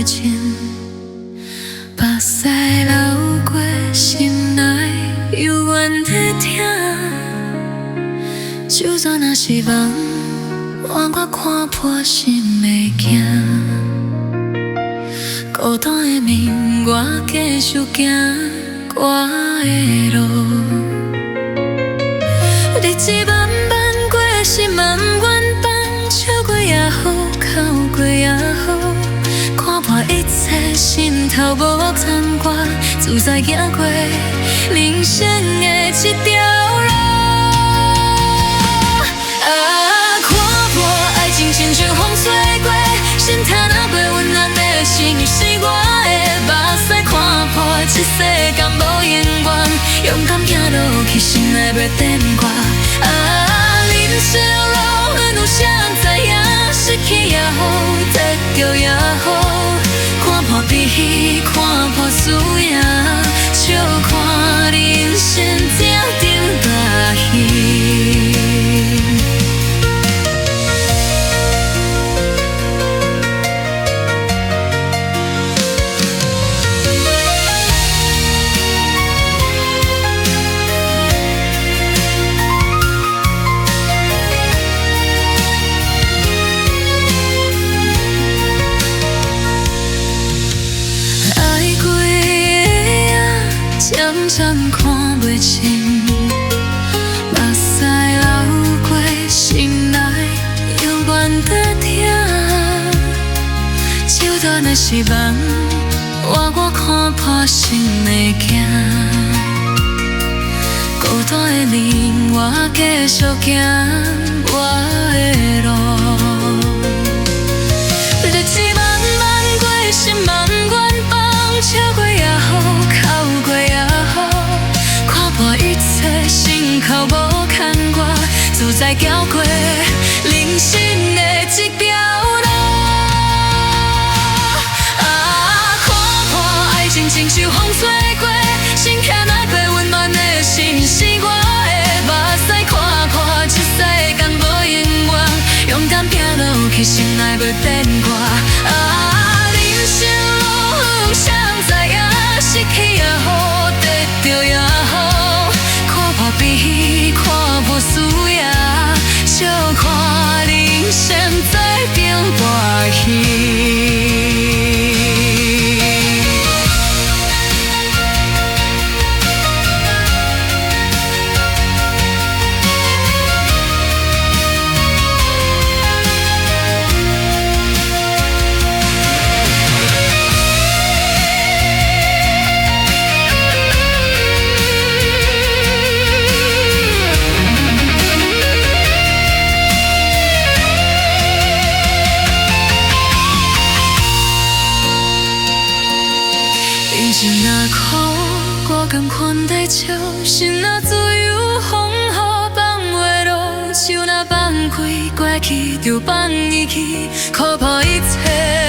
情，目屎流过心内，犹原在听。就算若是梦，换我看破心会惊。孤单的面，我继续行我的路。日子慢慢过，心慢慢放，笑过也好，哭过也好，看破一切，心头无牵挂，自在行过人生的这条路。看破爱情亲像风吹过，心疼若袂温暖的心是我的目屎，看破这世间无永远，勇敢行落去，心内袂变卦。人生路有谁知影？失去也好，得到也好，看破悲喜，看破输赢，笑看人生正中大戏。渐看袂清，目屎流过心内，犹原在听。就算若是梦，换我看破心会惊。孤单的面，我继续行我的路。日子慢慢过，心慢慢放，笑过也好，哭过也好。破一切，心口无牵挂，自在走过人生的这条路。看破爱情亲像风吹过，心却若袂温暖的心是我的目屎，看破这世间无永远，勇敢行落去，心内袂变卦。人生路谁知影？失去也好，得到也好。悲喜看破输赢，笑看人生在变大戏。心若苦，我甘款在笑；心若自由，风雨放袂落。手若放开，过去就放伊去，看破一切。